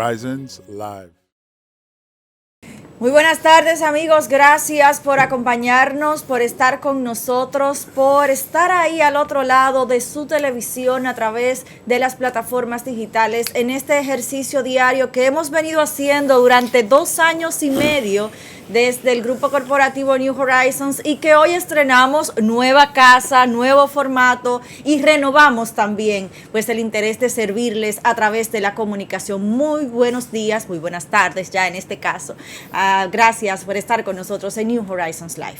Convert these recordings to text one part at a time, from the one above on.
Horizons Live. Muy buenas tardes, amigos, gracias por acompañarnos, por estar con nosotros, por estar ahí al otro lado de su televisión a través de las plataformas digitales en este ejercicio diario que hemos venido haciendo durante 2 años y medio desde el grupo corporativo New Horizons y que hoy estrenamos nueva casa, nuevo formato y renovamos también pues el interés de servirles a través de la comunicación. Muy buenos días, muy buenas tardes ya en este caso. Gracias por estar con nosotros en New Horizons Live.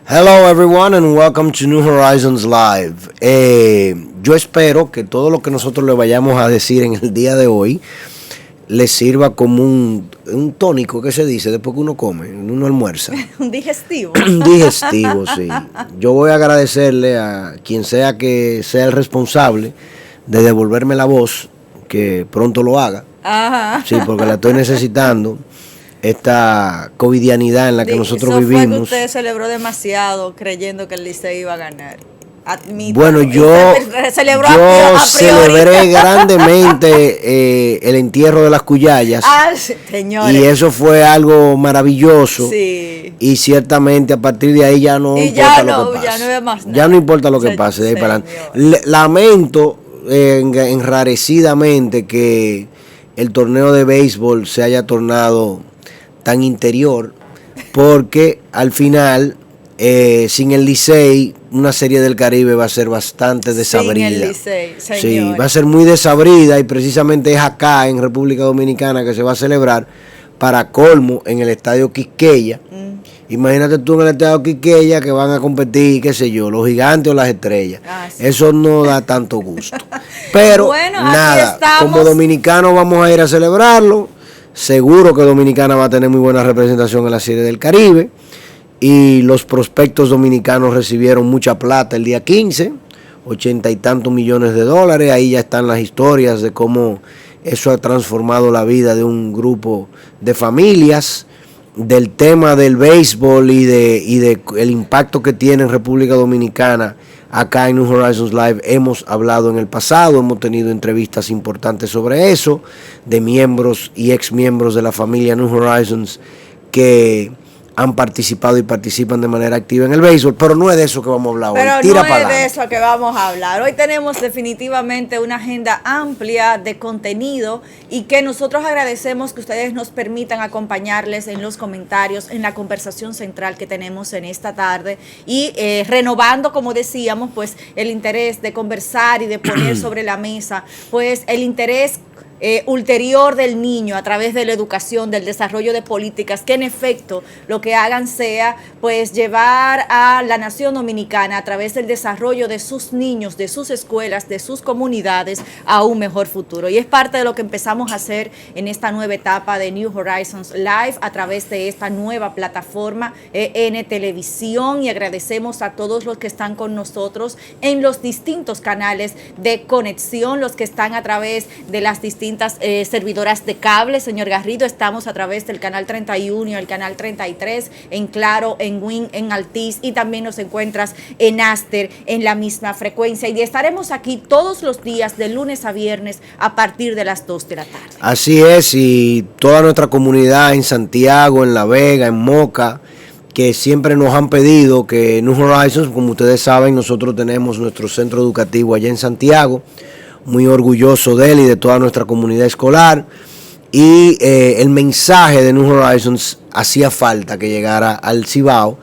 Hello everyone and welcome to New Horizons Live. Yo espero que todo lo que nosotros le vayamos a decir en el día de hoy les sirva como un tónico que se dice después que uno come, uno almuerza. Un digestivo. Un digestivo, sí. Yo voy a agradecerle a quien sea que sea el responsable de devolverme la voz, que pronto lo haga. Ajá. Sí, porque la estoy necesitando. Esta covidianidad en la que nosotros vivimos. Fue que usted celebró demasiado creyendo que el Licey iba a ganar. Admítalo. Bueno, yo celebré grandemente el entierro de las Cuyayas. Señores. Y eso fue algo maravilloso. Sí. Y ciertamente a partir de ahí ya no importa lo que pase. Ya no hay más nada. Ya no importa lo que pase de ahí para adelante. Lamento enrarecidamente que el torneo de béisbol se haya tornado tan interior, porque al final sin el Licey una serie del Caribe va a ser bastante desabrida. Sin el Licey, señor. Sí, va a ser muy desabrida y precisamente es acá en República Dominicana que se va a celebrar, para colmo, en el Estadio Quisqueya. Imagínate tú en el Estadio Quisqueya que van a competir, qué sé yo, los Gigantes o las Estrellas. Sí. Eso no da tanto gusto. Pero bueno, nada, como dominicanos vamos a ir a celebrarlo. Seguro que Dominicana va a tener muy buena representación en la Serie del Caribe. Y los prospectos dominicanos recibieron mucha plata el día 15, 80 y tantos millones de dólares. Ahí ya están las historias de cómo eso ha transformado la vida de un grupo de familias, del tema del béisbol y de el impacto que tiene en República Dominicana. Acá en New Horizons Live hemos hablado en el pasado, hemos tenido entrevistas importantes sobre eso, de miembros y exmiembros de la familia New Horizons que han participado y participan de manera activa en el béisbol, pero no es de eso que vamos a hablar hoy. Pero no es de eso que vamos a hablar. Hoy tenemos definitivamente una agenda amplia de contenido y que nosotros agradecemos que ustedes nos permitan acompañarles en los comentarios, en la conversación central que tenemos en esta tarde y renovando, como decíamos, pues el interés de conversar y de poner sobre la mesa, pues el interés ulterior del niño a través de la educación, del desarrollo de políticas que en efecto lo que hagan sea pues llevar a la nación dominicana a través del desarrollo de sus niños, de sus escuelas, de sus comunidades a un mejor futuro. Y es parte de lo que empezamos a hacer en esta nueva etapa de New Horizons Live a través de esta nueva plataforma en Televisión, y agradecemos a todos los que están con nosotros en los distintos canales de conexión, los que están a través de las distintas servidoras de cable. Señor Garrido, estamos a través del canal 31 y el canal 33, en Claro, en Win, en Altiz, y también nos encuentras en Aster en la misma frecuencia, y estaremos aquí todos los días de lunes a viernes a partir de las 2 de la tarde. Así es, y toda nuestra comunidad en Santiago, en La Vega, en Moca, que siempre nos han pedido que New Horizons, como ustedes saben, nosotros tenemos nuestro centro educativo allá en Santiago, muy orgulloso de él y de toda nuestra comunidad escolar, y el mensaje de New Horizons hacía falta que llegara al Cibao.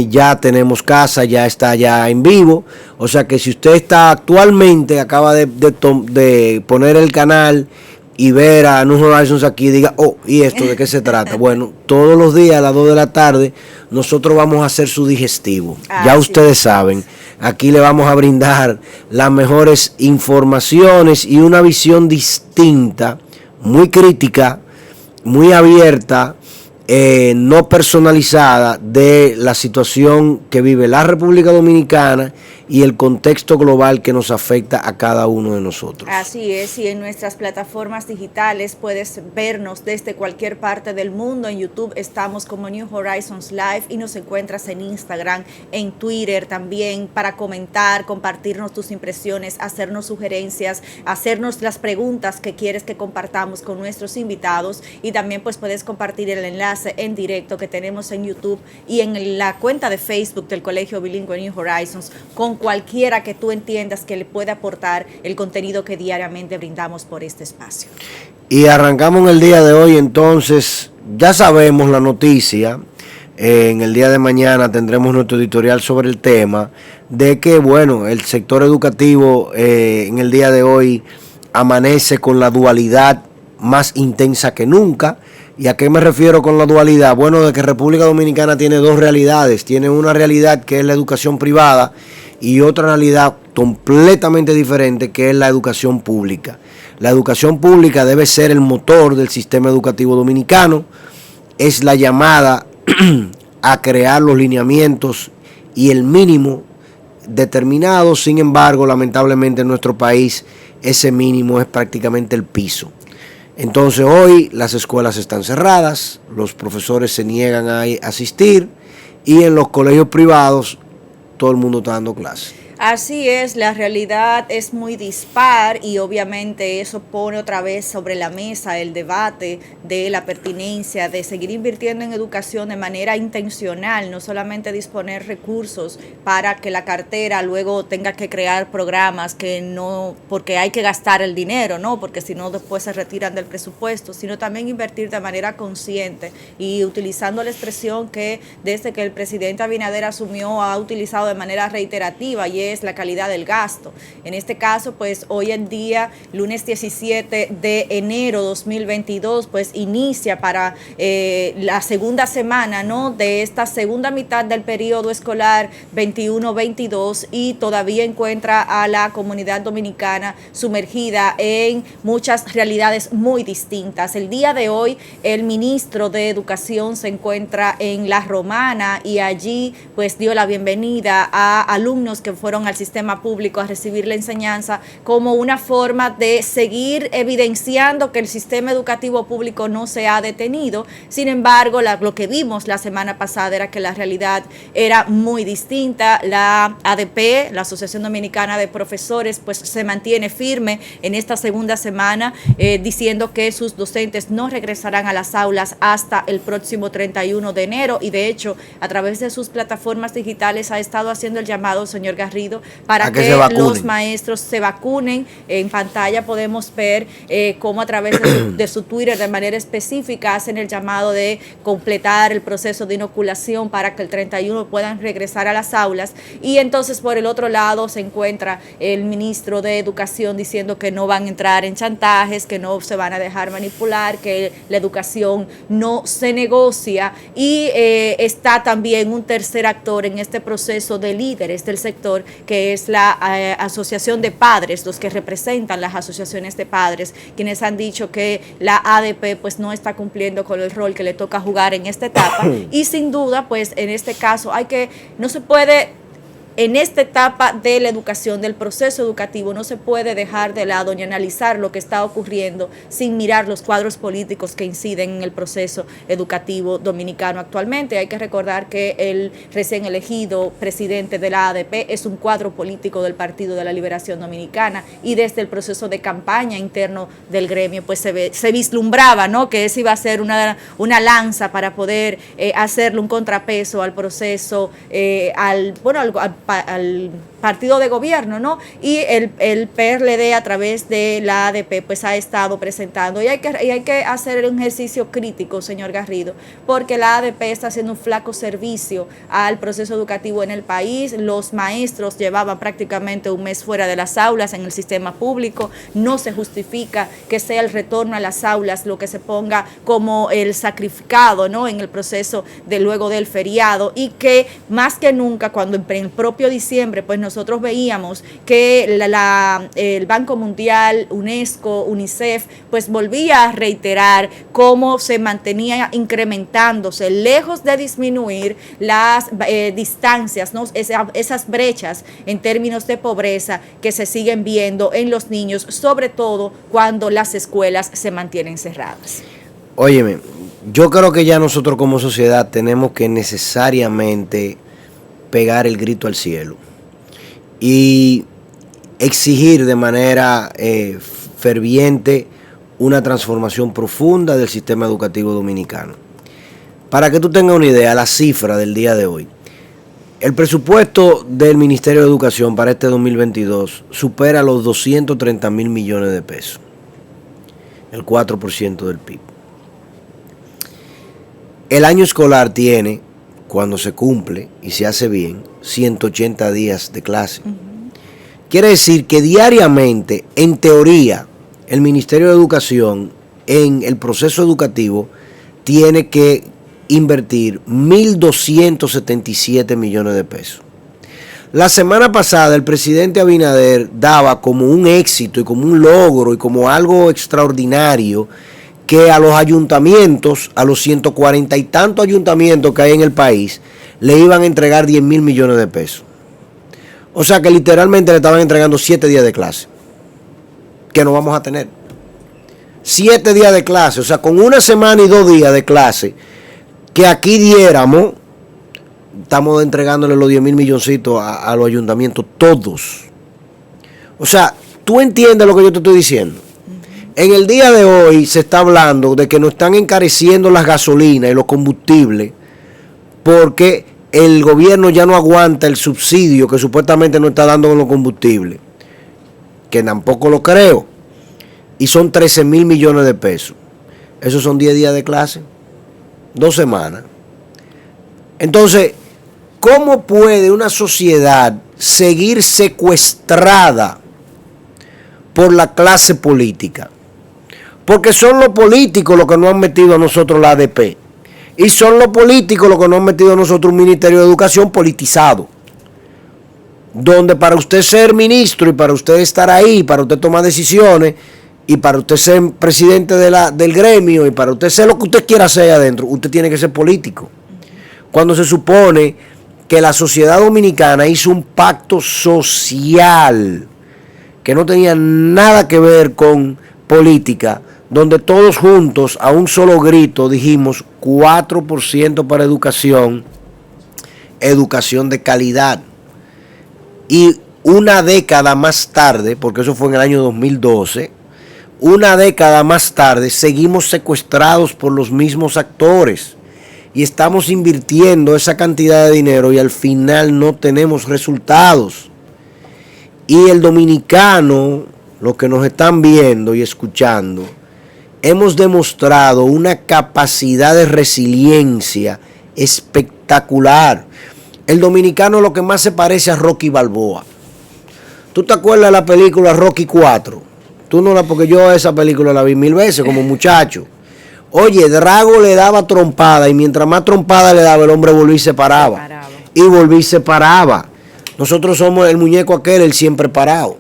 Ya tenemos casa, ya está ya en vivo, o sea que si usted está actualmente, acaba de poner el canal y ver a New Horizons aquí, diga, oh, ¿y esto de qué se trata? Bueno, todos los días a las 2 de la tarde nosotros vamos a hacer su digestivo. Ya ustedes saben, aquí le vamos a brindar las mejores informaciones y una visión distinta, muy crítica, muy abierta, no personalizada de la situación que vive la República Dominicana y el contexto global que nos afecta a cada uno de nosotros. Así es, y en nuestras plataformas digitales puedes vernos desde cualquier parte del mundo. En YouTube estamos como New Horizons Live y nos encuentras en Instagram, en Twitter también, para comentar, compartirnos tus impresiones, hacernos sugerencias, hacernos las preguntas que quieres que compartamos con nuestros invitados, y también pues puedes compartir el enlace en directo que tenemos en YouTube y en la cuenta de Facebook del Colegio Bilingüe New Horizons con cualquiera que tú entiendas que le pueda aportar el contenido que diariamente brindamos por este espacio. Y arrancamos en el día de hoy, entonces, ya sabemos la noticia, en el día de mañana tendremos nuestro editorial sobre el tema, de que, bueno, el sector educativo en el día de hoy amanece con la dualidad más intensa que nunca. ¿Y a qué me refiero con la dualidad? Bueno, de que República Dominicana tiene dos realidades. Tiene una realidad que es la educación privada y otra realidad completamente diferente que es la educación pública. La educación pública debe ser el motor del sistema educativo dominicano, es la llamada a crear los lineamientos y el mínimo determinado. Sin embargo, lamentablemente en nuestro país ese mínimo es prácticamente el piso. Entonces hoy las escuelas están cerradas, los profesores se niegan a asistir y en los colegios privados todo el mundo está dando clases. Así es, la realidad es muy dispar y obviamente eso pone otra vez sobre la mesa el debate de la pertinencia de seguir invirtiendo en educación de manera intencional, no solamente disponer recursos para que la cartera luego tenga que crear programas que no, porque hay que gastar el dinero, no, porque si no después se retiran del presupuesto, sino también invertir de manera consciente y utilizando la expresión que desde que el presidente Abinader asumió ha utilizado de manera reiterativa, y es la calidad del gasto. En este caso, pues hoy en día, lunes 17 de enero 2022, pues inicia para la segunda semana, ¿no?, de esta segunda mitad del periodo escolar 21-22, y todavía encuentra a la comunidad dominicana sumergida en muchas realidades muy distintas. El día de hoy, el ministro de Educación se encuentra en La Romana y allí pues dio la bienvenida a alumnos que fueron al sistema público a recibir la enseñanza como una forma de seguir evidenciando que el sistema educativo público no se ha detenido. Sin embargo, lo que vimos la semana pasada era que la realidad era muy distinta. La ADP, la Asociación Dominicana de Profesores, pues se mantiene firme en esta segunda semana diciendo que sus docentes no regresarán a las aulas hasta el próximo 31 de enero y de hecho a través de sus plataformas digitales ha estado haciendo el llamado, señor Garrido, para que los maestros se vacunen. En pantalla podemos ver cómo a través de su Twitter de manera específica hacen el llamado de completar el proceso de inoculación para que el 31 puedan regresar a las aulas. Y entonces por el otro lado se encuentra el ministro de Educación diciendo que no van a entrar en chantajes, que no se van a dejar manipular, que la educación no se negocia, y está también un tercer actor en este proceso de líderes del sector, que es la Asociación de Padres, los que representan las asociaciones de padres, quienes han dicho que la ADP pues no está cumpliendo con el rol que le toca jugar en esta etapa y sin duda pues en este caso no se puede. En esta etapa de la educación, del proceso educativo, no se puede dejar de lado ni analizar lo que está ocurriendo sin mirar los cuadros políticos que inciden en el proceso educativo dominicano actualmente. Hay que recordar que el recién elegido presidente de la ADP es un cuadro político del Partido de la Liberación Dominicana y desde el proceso de campaña interno del gremio pues se vislumbraba, ¿no?, que ese iba a ser una lanza para poder hacerle un contrapeso al proceso, al partido de gobierno, ¿no? Y el PRD a través de la ADP pues ha estado presentando y hay que hacer un ejercicio crítico, señor Garrido, porque la ADP está haciendo un flaco servicio al proceso educativo en el país. Los maestros llevaban prácticamente un mes fuera de las aulas en el sistema público. No se justifica que sea el retorno a las aulas lo que se ponga como el sacrificado, ¿no?, en el proceso de luego del feriado, y que más que nunca cuando en el propio diciembre pues nosotros veíamos que el Banco Mundial, UNESCO, UNICEF, pues volvía a reiterar cómo se mantenía incrementándose, lejos de disminuir las distancias, ¿no? Esas brechas en términos de pobreza que se siguen viendo en los niños, sobre todo cuando las escuelas se mantienen cerradas. Óyeme, yo creo que ya nosotros como sociedad tenemos que necesariamente pegar el grito al cielo y exigir de manera ferviente una transformación profunda del sistema educativo dominicano. Para que tú tengas una idea, la cifra del día de hoy. El presupuesto del Ministerio de Educación para este 2022 supera los 230 mil millones de pesos, el 4% del PIB. El año escolar tiene, cuando se cumple y se hace bien, 180 días de clase. Quiere decir que diariamente, en teoría, el Ministerio de Educación en el proceso educativo tiene que invertir 1.277 millones de pesos. La semana pasada el presidente Abinader daba como un éxito y como un logro y como algo extraordinario que a los ayuntamientos, a los 140 y tantos ayuntamientos que hay en el país, le iban a entregar 10 mil millones de pesos. O sea que literalmente le estaban entregando 7 días de clase, que no vamos a tener. 7 días de clase, o sea, con una semana y 2 días de clase, que aquí diéramos, estamos entregándole los 10 mil milloncitos a los ayuntamientos, todos. O sea, tú entiendes lo que yo te estoy diciendo. En el día de hoy se está hablando de que nos están encareciendo las gasolinas y los combustibles porque el gobierno ya no aguanta el subsidio que supuestamente nos está dando con los combustibles, que tampoco lo creo, y son 13 mil millones de pesos. Esos son 10 días de clase, 2 semanas. Entonces, ¿cómo puede una sociedad seguir secuestrada por la clase política? Porque son los políticos los que nos han metido a nosotros la ADP. Y son los políticos los que nos han metido a nosotros un Ministerio de Educación politizado. Donde para usted ser ministro y para usted estar ahí, para usted tomar decisiones y para usted ser presidente del gremio y para usted ser lo que usted quiera hacer adentro, usted tiene que ser político. Cuando se supone que la sociedad dominicana hizo un pacto social que no tenía nada que ver con política, donde todos juntos a un solo grito dijimos 4% para educación, educación de calidad. Y una década más tarde, porque eso fue en el año 2012, una década más tarde seguimos secuestrados por los mismos actores y estamos invirtiendo esa cantidad de dinero y al final no tenemos resultados. Y el dominicano, los que nos están viendo y escuchando, hemos demostrado una capacidad de resiliencia espectacular. El dominicano lo que más se parece a Rocky Balboa. ¿Tú te acuerdas de la película Rocky 4? Tú no la, porque yo esa película la vi 1000 veces como muchacho. Oye, Drago le daba trompada y mientras más trompada le daba, el hombre volvía y se paraba. Y volvía y se paraba. Nosotros somos el muñeco aquel, el siempre parado.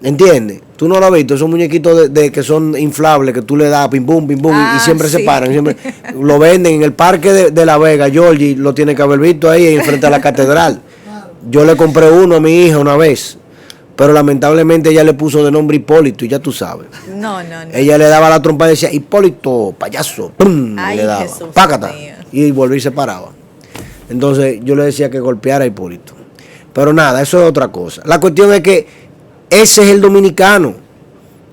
¿Entiendes? Tú no lo has visto, esos muñequitos de que son inflables, que tú le das pim pum, y siempre se paran. Siempre, lo venden en el parque de La Vega. Georgie lo tiene que haber visto ahí enfrente a la catedral. Yo le compré uno a mi hija una vez, pero lamentablemente ella le puso de nombre Hipólito y ya tú sabes. No. Ella le daba la trompa y decía, Hipólito, payaso, ¡pum! Ay, y le daba, Jesús pácata, mío. y volví y se paraba. Entonces yo le decía que golpeara a Hipólito. Pero nada, eso es otra cosa. La cuestión es que ese es el dominicano.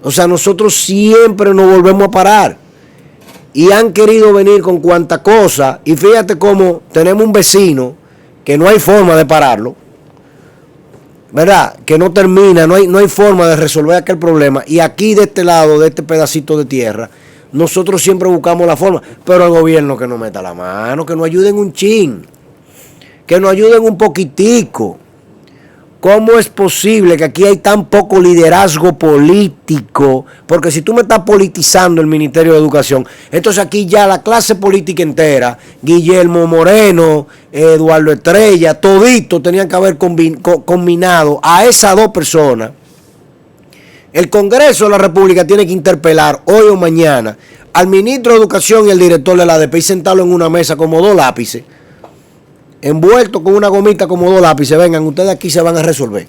O sea, nosotros siempre nos volvemos a parar. Y han querido venir con cuanta cosa. Y fíjate cómo tenemos un vecino que no hay forma de pararlo. ¿Verdad? Que no termina, no hay forma de resolver aquel problema. Y aquí de este lado, de este pedacito de tierra, nosotros siempre buscamos la forma. Pero el gobierno que nos meta la mano, que nos ayuden un chin. Que nos ayuden un poquitico. ¿Cómo es posible que aquí hay tan poco liderazgo político? Porque si tú me estás politizando el Ministerio de Educación, entonces aquí ya la clase política entera, Guillermo Moreno, Eduardo Estrella, todito tenían que haber combinado a esas dos personas. El Congreso de la República tiene que interpelar hoy o mañana al ministro de Educación y al director de la ADP y sentarlo en una mesa como dos lápices, envuelto con una gomita como dos lápices. Vengan, ustedes aquí se van a resolver.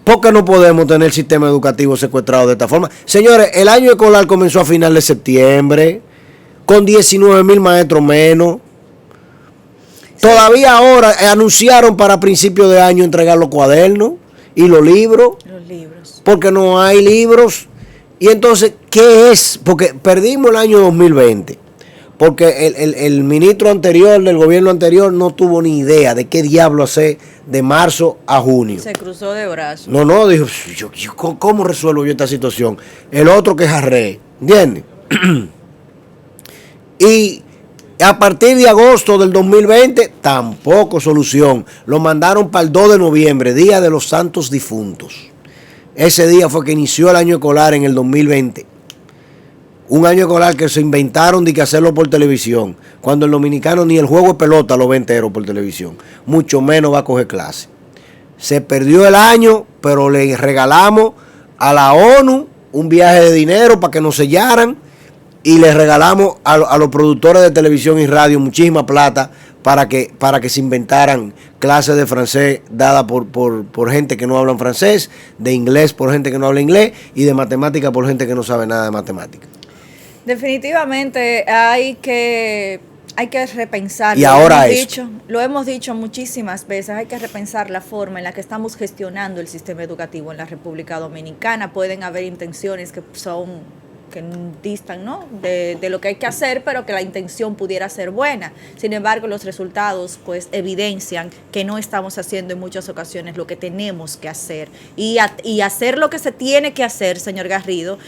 ¿Por qué no podemos tener el sistema educativo secuestrado de esta forma? Señores, el año escolar comenzó a finales de septiembre, con 19,000 maestros menos. Todavía ahora anunciaron para principios de año entregar los cuadernos y los libros. Los libros. Porque no hay libros. Y entonces, ¿qué es? Porque perdimos el año 2020. Porque el ministro anterior del gobierno anterior no tuvo ni idea de qué diablo hacer de marzo a junio. Se cruzó de brazos. No, dijo, ¿cómo resuelvo yo esta situación? El otro que es arre, ¿entiendes? Y a partir de agosto del 2020, tampoco solución. Lo mandaron para el 2 de noviembre, Día de los Santos Difuntos. Ese día fue que inició el año escolar en el 2020. Un año escolar que se inventaron de que hacerlo por televisión, cuando el dominicano ni el juego de pelota lo ve entero por televisión, mucho menos va a coger clase. Se perdió el año, pero le regalamos a la ONU un viaje de dinero para que nos sellaran y le regalamos a los productores de televisión y radio muchísima plata para que se inventaran clases de francés dadas por gente que no habla francés, de inglés por gente que no habla inglés y de matemática por gente que no sabe nada de matemática. Definitivamente hay que repensar. Y ahora lo hemos dicho muchísimas veces, hay que repensar la forma en la que estamos gestionando el sistema educativo en la República Dominicana. Pueden haber intenciones que distan, ¿no?, de lo que hay que hacer, pero que la intención pudiera ser buena. Sin embargo, los resultados pues evidencian que no estamos haciendo en muchas ocasiones lo que tenemos que hacer. Y hacer lo que se tiene que hacer, señor Garrido,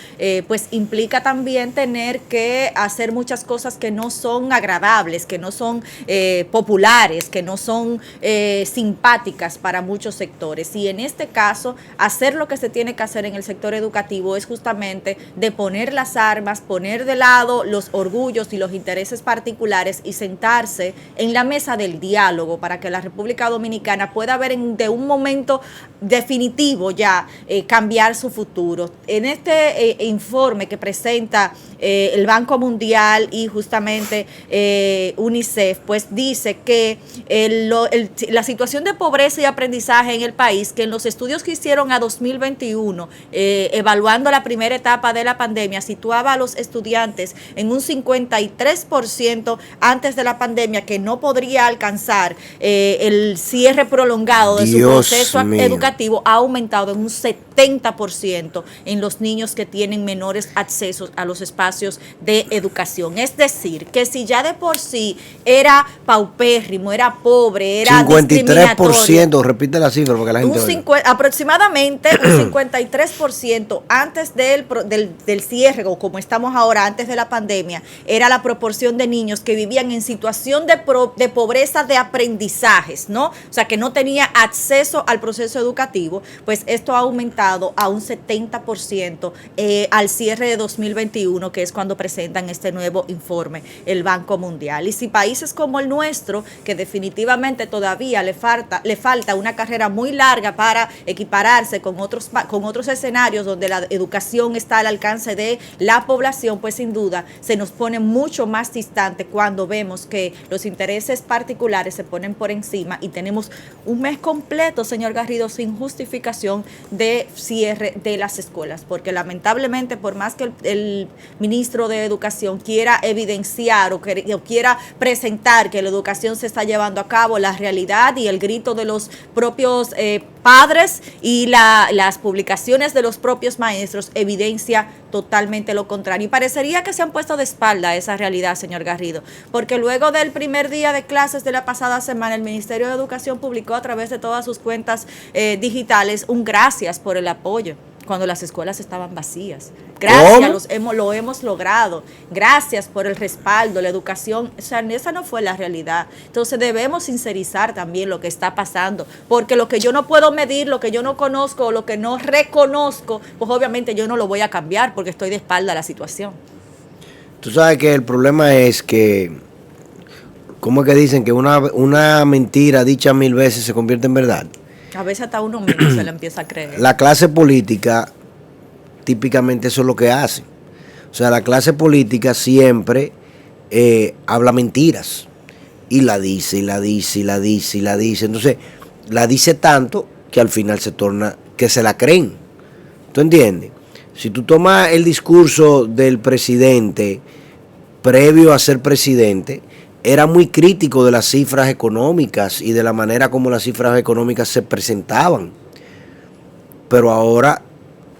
pues implica también tener que hacer muchas cosas que no son agradables, que no son populares, que no son simpáticas para muchos sectores. Y en este caso, hacer lo que se tiene que hacer en el sector educativo es justamente de poner las armas, poner de lado los orgullos y los intereses particulares y sentarse en la mesa del diálogo para que la República Dominicana pueda ver de un momento definitivo ya cambiar su futuro. En este informe que presenta el Banco Mundial y justamente UNICEF, pues dice que la situación de pobreza y aprendizaje en el país, que en los estudios que hicieron a 2021, evaluando la primera etapa de la pandemia, situaba a los estudiantes en un 53% antes de la pandemia, que no podría alcanzar el cierre prolongado de su proceso educativo, ha aumentado en un 70% en los niños que tienen menores accesos a los espacios de educación. Es decir, que si ya de por sí era paupérrimo, era pobre, era 53%, repite la cifra porque la gente aproximadamente un 53% antes del cierre, o como estamos ahora, antes de la pandemia, era la proporción de niños que vivían en situación de pobreza de aprendizajes, ¿no? O sea, que no tenía acceso al proceso educativo. Pues esto ha aumentado a un 70% al cierre de 2021, que es cuando presentan este nuevo informe el Banco Mundial. Y si países como el nuestro, que definitivamente todavía le falta una carrera muy larga para equipararse con otros escenarios donde la educación está al alcance de la población, pues sin duda se nos pone mucho más distante cuando vemos que los intereses particulares se ponen por encima y tenemos un mes completo, señor Garrido, sin justificación de cierre de las escuelas, porque lamentablemente, por más que el ministro de Educación quiera evidenciar o quiera presentar que la educación se está llevando a cabo, la realidad y el grito de los propios padres y las publicaciones de los propios maestros evidencia totalmente lo contrario. Y parecería que se han puesto de espalda a esa realidad, señor Garrido, porque luego del primer día de clases de la pasada semana, el Ministerio de Educación publicó a través de todas sus cuentas digitales un gracias por el apoyo. cuando las escuelas estaban vacías. Gracias, ¿Cómo? lo hemos logrado. Gracias por el respaldo, la educación. O sea, esa no fue la realidad. Entonces debemos sincerizar también lo que está pasando, porque lo que yo no puedo medir, lo que yo no conozco, lo que no reconozco, pues obviamente yo no lo voy a cambiar porque estoy de espalda a la situación. Tú sabes que el problema es que, ¿cómo es que dicen que una mentira dicha 1000 veces se convierte en verdad? A veces hasta uno mismo se le empieza a creer. La clase política, típicamente eso es lo que hace. O sea, la clase política siempre habla mentiras. Y la dice, y la dice, y la dice, y la dice. Entonces, la dice tanto que al final se torna, que se la creen. ¿Tú entiendes? Si tú tomas el discurso del presidente previo a ser presidente, era muy crítico de las cifras económicas y de la manera como las cifras económicas se presentaban. Pero ahora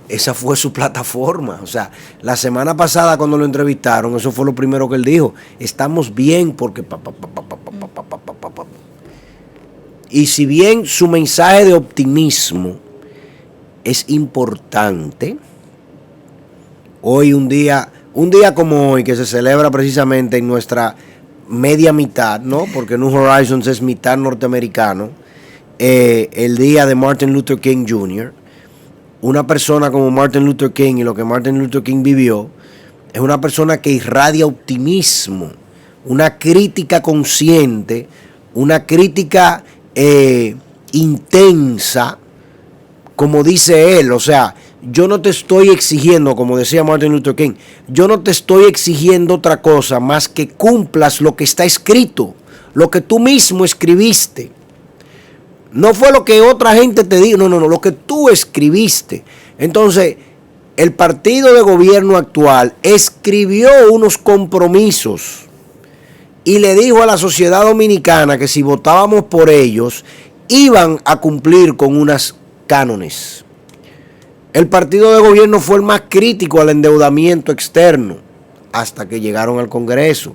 esa fue su plataforma. O sea, la semana pasada cuando lo entrevistaron, eso fue lo primero que él dijo. Estamos bien porque... Y si bien su mensaje de optimismo es importante, hoy un día como hoy, que se celebra precisamente en nuestra media mitad, ¿no? Porque New Horizons es mitad norteamericano, el día de Martin Luther King Jr., una persona como Martin Luther King y lo que Martin Luther King vivió, es una persona que irradia optimismo, una crítica consciente, una crítica intensa, como dice él. O sea, yo no te estoy exigiendo, como decía Martin Luther King, yo no te estoy exigiendo otra cosa más que cumplas lo que está escrito, lo que tú mismo escribiste. No fue lo que otra gente te dijo, no, lo que tú escribiste. Entonces, el partido de gobierno actual escribió unos compromisos y le dijo a la sociedad dominicana que si votábamos por ellos, iban a cumplir con unas cánones. El partido de gobierno fue el más crítico al endeudamiento externo hasta que llegaron al Congreso.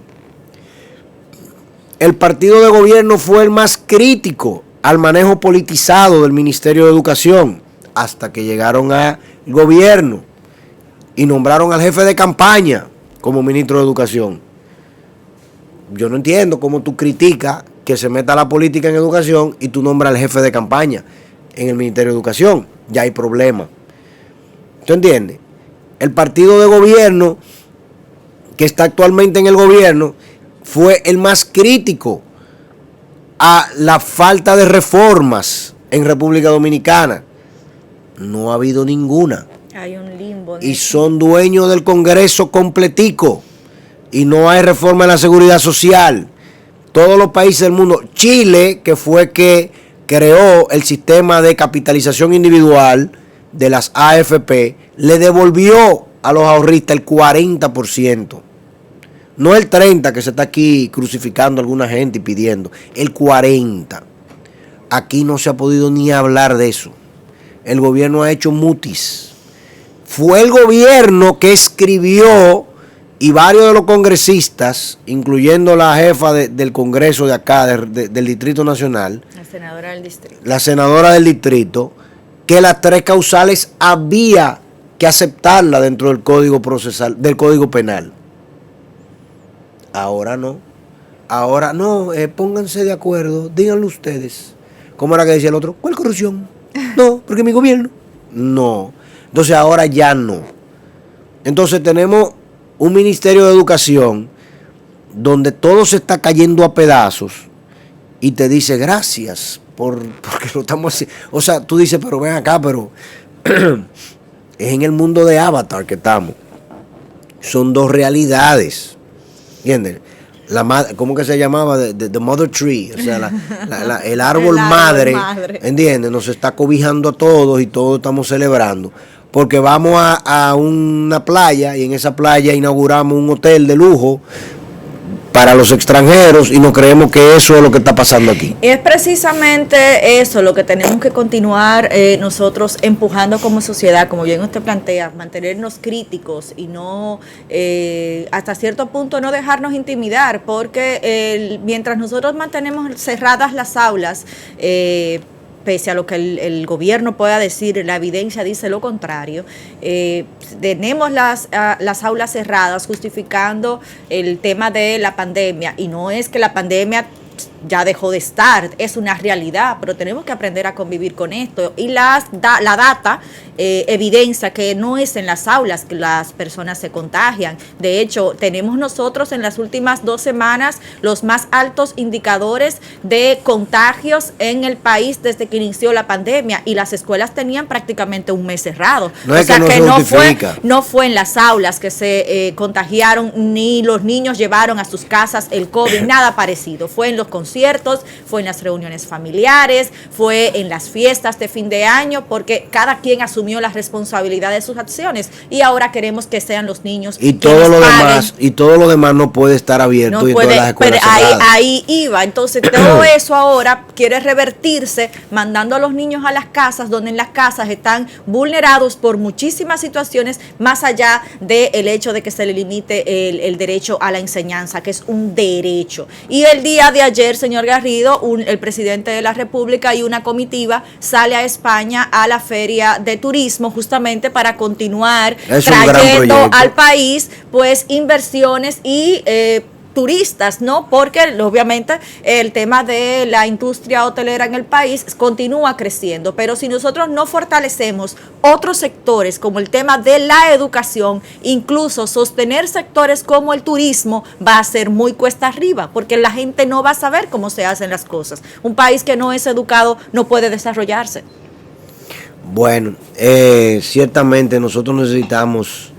El partido de gobierno fue el más crítico al manejo politizado del Ministerio de Educación hasta que llegaron al gobierno y nombraron al jefe de campaña como ministro de Educación. Yo no entiendo cómo tú criticas que se meta la política en educación y tú nombras al jefe de campaña en el Ministerio de Educación. Ya hay problema. ¿Tú entiendes? El partido de gobierno que está actualmente en el gobierno fue el más crítico a la falta de reformas en República Dominicana. No ha habido ninguna. Hay un limbo. Y son dueños del Congreso completico. Y no hay reforma en la seguridad social. Todos los países del mundo. Chile, que fue que creó el sistema de capitalización individual de las AFP, le devolvió a los ahorristas el 40%. No el 30% que se está aquí crucificando a alguna gente y pidiendo. El 40%. Aquí no se ha podido ni hablar de eso. El gobierno ha hecho mutis. Fue el gobierno que escribió, y varios de los congresistas, incluyendo la jefa del Congreso de acá, del Distrito Nacional, La senadora del distrito. La senadora del distrito, que las 3 causales había que aceptarla dentro del Código Procesal, del Código Penal. Ahora no. Ahora no, pónganse de acuerdo, díganlo ustedes. ¿Cómo era que decía el otro? ¿Cuál corrupción? No, porque mi gobierno. No. Entonces ahora ya no. Entonces tenemos un Ministerio de Educación donde todo se está cayendo a pedazos y te dice gracias porque lo estamos haciendo. O sea, tú dices, pero ven acá, pero es en el mundo de Avatar que estamos. Son dos realidades. ¿Entiendes? ¿Cómo que se llamaba? The Mother Tree. O sea, el árbol madre. ¿Entiendes? Nos está cobijando a todos y todos estamos celebrando. Porque vamos a una playa y en esa playa inauguramos un hotel de lujo para los extranjeros y nos creemos que eso es lo que está pasando aquí. Es precisamente eso lo que tenemos que continuar nosotros empujando como sociedad, como bien usted plantea, mantenernos críticos y no, hasta cierto punto, no dejarnos intimidar, porque mientras nosotros mantenemos cerradas las aulas, pese a lo que el gobierno pueda decir, la evidencia dice lo contrario. Tenemos las aulas cerradas justificando el tema de la pandemia, y no es que la pandemia ya dejó de estar, es una realidad, pero tenemos que aprender a convivir con esto. Y la data evidencia que no es en las aulas que las personas se contagian. De hecho, tenemos nosotros en las últimas 2 semanas los más altos indicadores de contagios en el país desde que inició la pandemia, y las escuelas tenían prácticamente un mes cerrado. No es que no fue en las aulas que se contagiaron, ni los niños llevaron a sus casas el COVID, nada parecido. Fue en los conciertos, fue en las reuniones familiares, fue en las fiestas de fin de año, porque cada quien asumió la responsabilidad de sus acciones, y ahora queremos que sean los niños y todo lo demás no puede estar abierto, no y puede, todas las escuelas ahí iba. Entonces todo eso ahora quiere revertirse mandando a los niños a las casas, donde en las casas están vulnerados por muchísimas situaciones, más allá del hecho de que se le limite el derecho a la enseñanza, que es un derecho. Y el día de ayer, señor Garrido, el presidente de la República y una comitiva sale a España a la Feria de Turismo, justamente para continuar trayendo al país pues inversiones y turistas, ¿no? Porque obviamente el tema de la industria hotelera en el país continúa creciendo, pero si nosotros no fortalecemos otros sectores como el tema de la educación, incluso sostener sectores como el turismo va a ser muy cuesta arriba, porque la gente no va a saber cómo se hacen las cosas. Un país que no es educado no puede desarrollarse. Bueno, ciertamente nosotros necesitamos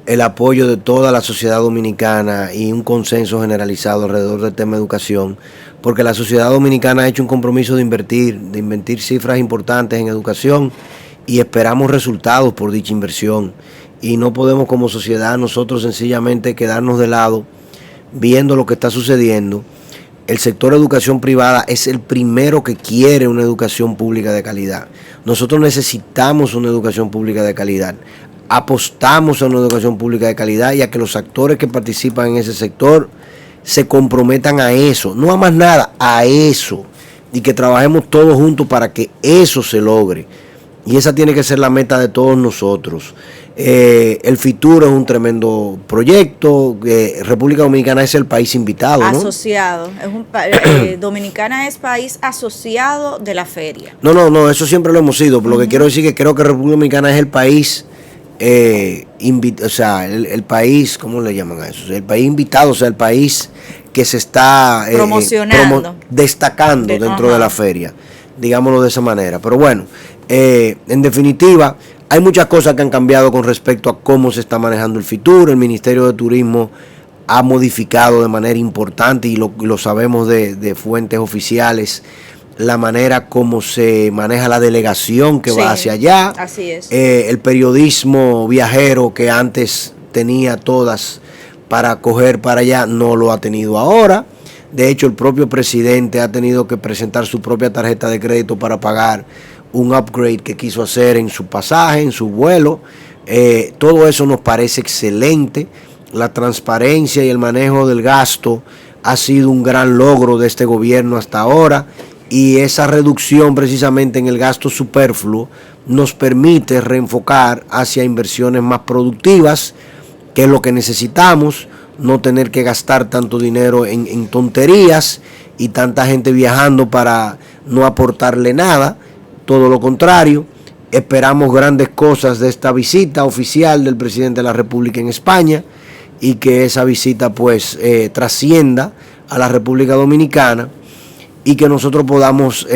el apoyo de toda la sociedad dominicana y un consenso generalizado alrededor del tema de educación, porque la sociedad dominicana ha hecho un compromiso de invertir cifras importantes en educación, y esperamos resultados por dicha inversión, y no podemos como sociedad nosotros sencillamente quedarnos de lado viendo lo que está sucediendo. El sector de educación privada es el primero que quiere una educación pública de calidad. Nosotros necesitamos una educación pública de calidad. Apostamos a una educación pública de calidad y a que los actores que participan en ese sector se comprometan a eso, no a más nada, a eso, y que trabajemos todos juntos para que eso se logre. Y esa tiene que ser la meta de todos nosotros. El FITUR es un tremendo proyecto. República Dominicana es el país invitado, ¿no? Asociado. Dominicana es país asociado de la feria. No, eso siempre lo hemos sido. Pero lo que quiero decir es que creo que República Dominicana es el país, o sea, el país, ¿cómo le llaman a eso? El país invitado, o sea, el país que se está promocionando, destacando dentro de la feria, digámoslo de esa manera. Pero bueno, en definitiva, hay muchas cosas que han cambiado con respecto a cómo se está manejando el FITUR. El Ministerio de Turismo ha modificado de manera importante, y lo sabemos de fuentes oficiales, la manera como se maneja la delegación que va hacia allá. Así es. El periodismo viajero que antes tenía todas para coger para allá, no lo ha tenido ahora. De hecho, el propio presidente ha tenido que presentar su propia tarjeta de crédito para pagar un upgrade que quiso hacer en su pasaje, en su vuelo. Todo eso nos parece excelente. La transparencia y el manejo del gasto ha sido un gran logro de este gobierno hasta ahora, y esa reducción precisamente en el gasto superfluo nos permite reenfocar hacia inversiones más productivas, que es lo que necesitamos, no tener que gastar tanto dinero en tonterías y tanta gente viajando para no aportarle nada. Todo lo contrario, esperamos grandes cosas de esta visita oficial del presidente de la República en España, y que esa visita pues trascienda a la República Dominicana, y que nosotros podamos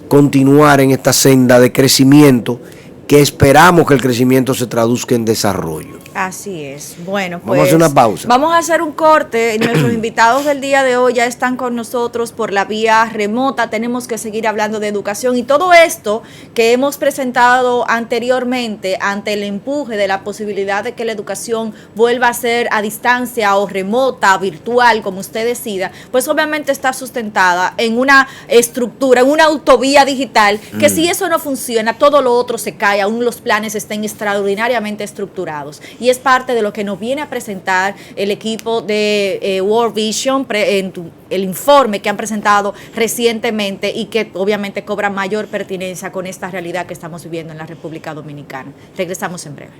continuar en esta senda de crecimiento, que esperamos que el crecimiento se traduzca en desarrollo. Así es. Bueno, pues vamos a hacer una pausa. Vamos a hacer un corte. Nuestros invitados del día de hoy ya están con nosotros por la vía remota. Tenemos que seguir hablando de educación, y todo esto que hemos presentado anteriormente ante el empuje de la posibilidad de que la educación vuelva a ser a distancia o remota, virtual, como usted decida, pues obviamente está sustentada en una estructura, en una autovía digital, que si eso no funciona, todo lo otro se cae, aún los planes estén extraordinariamente estructurados. Y y es parte de lo que nos viene a presentar el equipo de World Vision el informe que han presentado recientemente y que obviamente cobra mayor pertinencia con esta realidad que estamos viviendo en la República Dominicana. Regresamos en breve.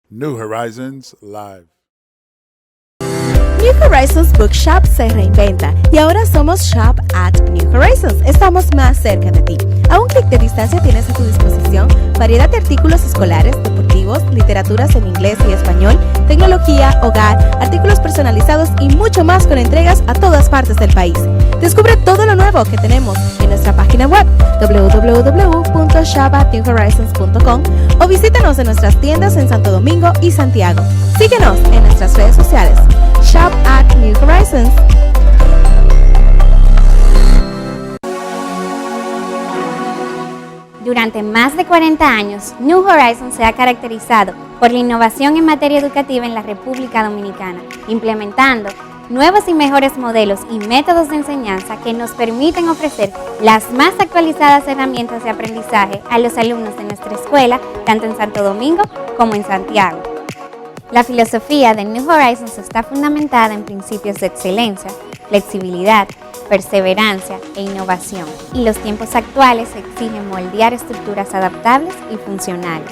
New Horizons Live. New Horizons Bookshop se reinventa y ahora somos Shop at New Horizons. Estamos más cerca de ti. A un clic de distancia tienes a tu disposición variedad de artículos escolares, deportivos, literaturas en inglés y español, tecnología, hogar, artículos personalizados y mucho más con entregas a todas partes del país. Descubre todo lo nuevo que tenemos en nuestra página web www.shopatnewhorizons.com o visítanos en nuestras tiendas en Santo Domingo y Santiago. Síguenos en nuestras redes sociales. Shop at New Horizons. Durante más de 40 años, New Horizons se ha caracterizado por la innovación en materia educativa en la República Dominicana, implementando nuevos y mejores modelos y métodos de enseñanza que nos permiten ofrecer las más actualizadas herramientas de aprendizaje a los alumnos de nuestra escuela, tanto en Santo Domingo como en Santiago. La filosofía de New Horizons está fundamentada en principios de excelencia, flexibilidad, perseverancia e innovación, y los tiempos actuales exigen moldear estructuras adaptables y funcionales.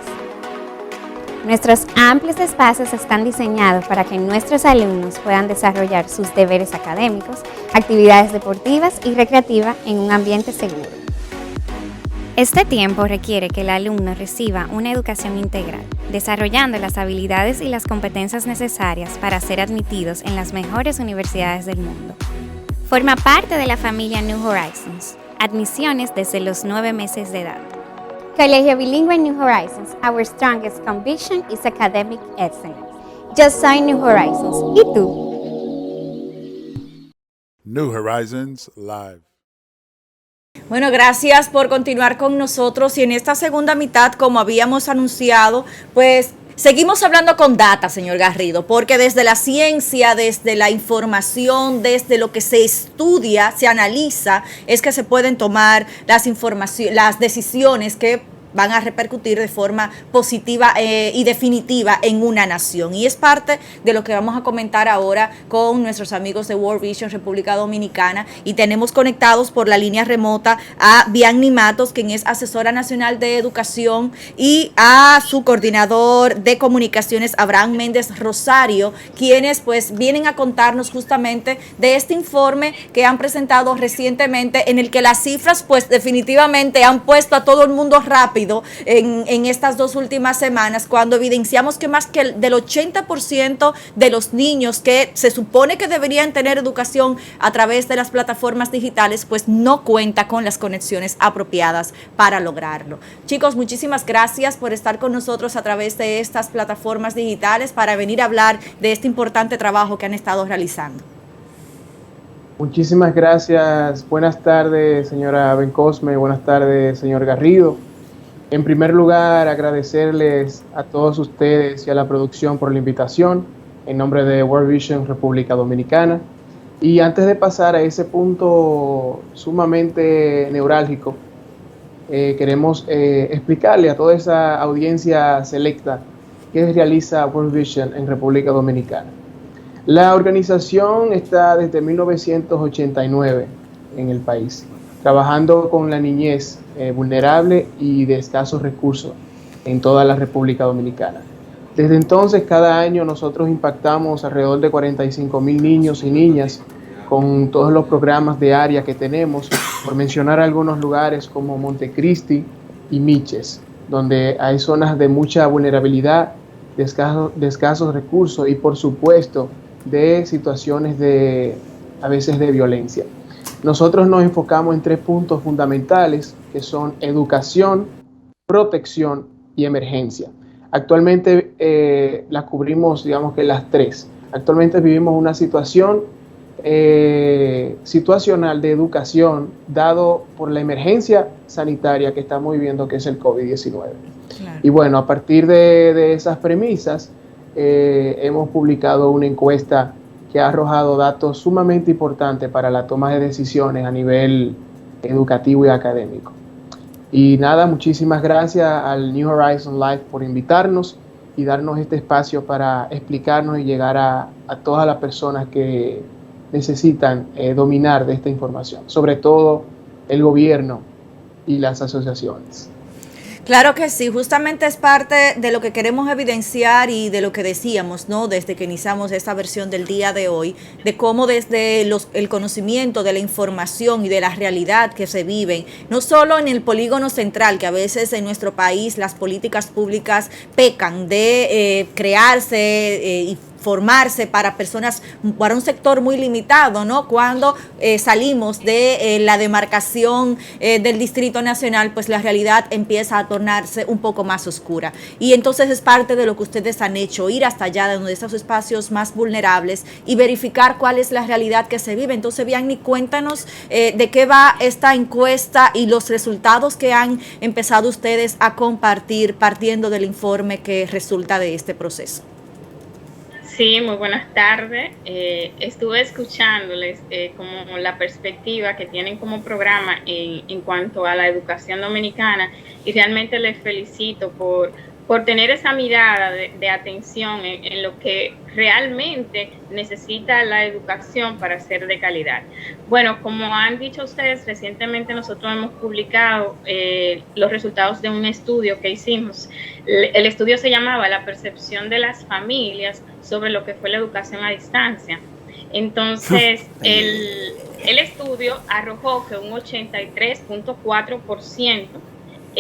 Nuestros amplios espacios están diseñados para que nuestros alumnos puedan desarrollar sus deberes académicos, actividades deportivas y recreativas en un ambiente seguro. Este tiempo requiere que el alumno reciba una educación integral, desarrollando las habilidades y las competencias necesarias para ser admitidos en las mejores universidades del mundo. Forma parte de la familia New Horizons. Admisiones desde los 9 meses de edad. Colegio Bilingüe New Horizons. Our strongest conviction is academic excellence. Just sign New Horizons. ¿Y tú? New Horizons Live. Bueno, gracias por continuar con nosotros y en esta segunda mitad, como habíamos anunciado, pues seguimos hablando con data, señor Garrido, porque desde la ciencia, desde la información, desde lo que se estudia, se analiza, es que se pueden tomar las decisiones que van a repercutir de forma positiva y definitiva en una nación. Y es parte de lo que vamos a comentar ahora con nuestros amigos de World Vision República Dominicana. Y tenemos conectados por la línea remota a Bianni Matos, quien es asesora nacional de educación, y a su coordinador de comunicaciones, Abraham Méndez Rosario, quienes pues vienen a contarnos justamente de este informe que han presentado recientemente, en el que las cifras pues definitivamente han puesto a todo el mundo rápido en estas 2 últimas semanas, cuando evidenciamos que más que del 80% de los niños que se supone que deberían tener educación a través de las plataformas digitales, pues no cuenta con las conexiones apropiadas para lograrlo. Chicos, muchísimas gracias por estar con nosotros a través de estas plataformas digitales para venir a hablar de este importante trabajo que han estado realizando. Muchísimas gracias. Buenas tardes, señora Bencosme. Buenas tardes, señor Garrido. En primer lugar, agradecerles a todos ustedes y a la producción por la invitación en nombre de World Vision República Dominicana. Y antes de pasar a ese punto sumamente neurálgico, queremos explicarle a toda esa audiencia selecta qué realiza World Vision en República Dominicana. La organización está desde 1989 en el país, trabajando con la niñez vulnerable y de escasos recursos en toda la República Dominicana. Desde entonces, cada año nosotros impactamos alrededor de 45,000 niños y niñas con todos los programas de área que tenemos, por mencionar algunos lugares como Montecristi y Miches, donde hay zonas de mucha vulnerabilidad, de escasos recursos y, por supuesto, de situaciones a veces de violencia. Nosotros nos enfocamos en 3 puntos fundamentales, que son educación, protección y emergencia. Actualmente las cubrimos, digamos que las 3. Actualmente vivimos una situación situacional de educación dado por la emergencia sanitaria que estamos viviendo, que es el COVID-19. Claro. Y bueno, a partir de esas premisas, hemos publicado una encuesta que ha arrojado datos sumamente importantes para la toma de decisiones a nivel educativo y académico. Y nada, muchísimas gracias al New Horizons Live por invitarnos y darnos este espacio para explicarnos y llegar a todas las personas que necesitan dominar de esta información, sobre todo el gobierno y las asociaciones. Claro que sí, justamente es parte de lo que queremos evidenciar y de lo que decíamos, ¿no? Desde que iniciamos esta versión del día de hoy, de cómo desde el conocimiento de la información y de la realidad que se viven, no solo en el polígono central, que a veces en nuestro país las políticas públicas pecan de crearse y formarse para personas, para un sector muy limitado, ¿no? Cuando salimos de la demarcación del Distrito Nacional, pues la realidad empieza a tornarse un poco más oscura. Y entonces es parte de lo que ustedes han hecho, ir hasta allá, de uno de esos espacios más vulnerables y verificar cuál es la realidad que se vive. Entonces, Bianni, cuéntanos de qué va esta encuesta y los resultados que han empezado ustedes a compartir partiendo del informe que resulta de este proceso. Sí, muy buenas tardes. Estuve escuchándoles como la perspectiva que tienen como programa en cuanto a la educación dominicana y realmente les felicito por tener esa mirada de atención en lo que realmente necesita la educación para ser de calidad. Bueno, como han dicho ustedes, recientemente nosotros hemos publicado los resultados de un estudio que hicimos. El estudio se llamaba La percepción de las familias sobre lo que fue la educación a distancia. Entonces, el estudio arrojó que un 83.4%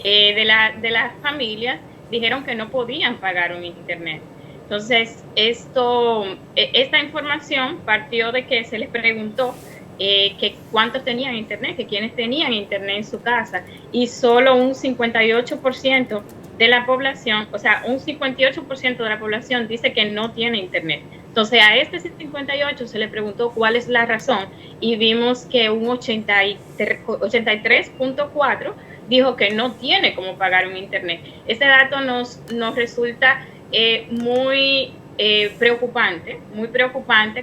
de las familias dijeron que no podían pagar un internet. Entonces, esta información partió de que se les preguntó que cuántos tenían internet, que quiénes tenían internet en su casa, y solo un 58% de la población, o sea, un 58% de la población dice que no tiene internet. Entonces, a este 58 se le preguntó cuál es la razón y vimos que un 83.4 dijo que no tiene cómo pagar un internet. Este dato nos resulta muy preocupante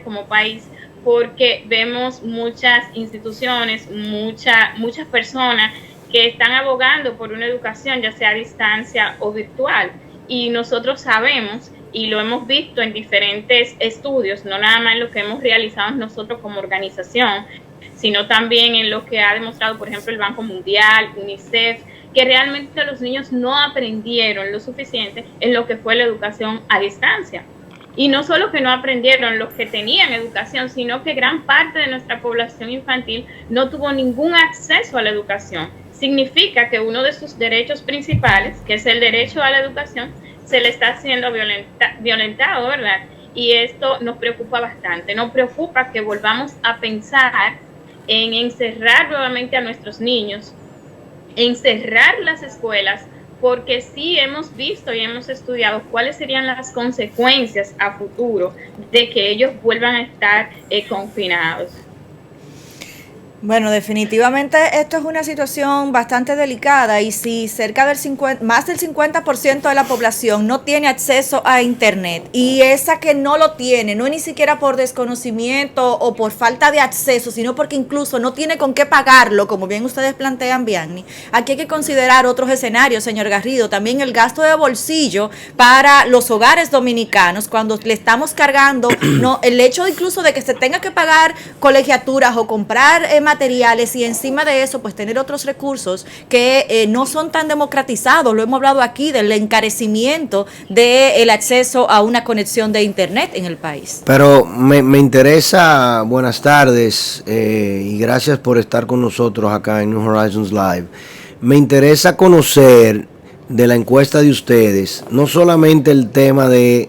como país, porque vemos muchas instituciones, muchas personas que están abogando por una educación, ya sea a distancia o virtual. Y nosotros sabemos, y lo hemos visto en diferentes estudios, no nada más en lo que hemos realizado nosotros como organización, sino también en lo que ha demostrado, por ejemplo, el Banco Mundial, UNICEF, que realmente los niños no aprendieron lo suficiente en lo que fue la educación a distancia. Y no solo que no aprendieron los que tenían educación, sino que gran parte de nuestra población infantil no tuvo ningún acceso a la educación. Significa que uno de sus derechos principales, que es el derecho a la educación, se le está siendo violentado, ¿verdad? Y esto nos preocupa bastante. Nos preocupa que volvamos a pensar en encerrar nuevamente a nuestros niños, encerrar las escuelas, porque sí hemos visto y hemos estudiado cuáles serían las consecuencias a futuro de que ellos vuelvan a estar confinados. Bueno, definitivamente esto es una situación bastante delicada, y si cerca del más del 50% de la población no tiene acceso a internet, y esa que no lo tiene, no es ni siquiera por desconocimiento o por falta de acceso, sino porque incluso no tiene con qué pagarlo, como bien ustedes plantean, Bianni, aquí hay que considerar otros escenarios, señor Garrido, también el gasto de bolsillo para los hogares dominicanos, cuando le estamos cargando, no, el hecho incluso de que se tenga que pagar colegiaturas o comprar materiales, y encima de eso pues tener otros recursos que no son tan democratizados. Lo hemos hablado aquí del encarecimiento del acceso a una conexión de internet en el país. Pero me interesa, buenas tardes, y gracias por estar con nosotros acá en New Horizons Live. Me interesa conocer de la encuesta de ustedes, no solamente el tema de,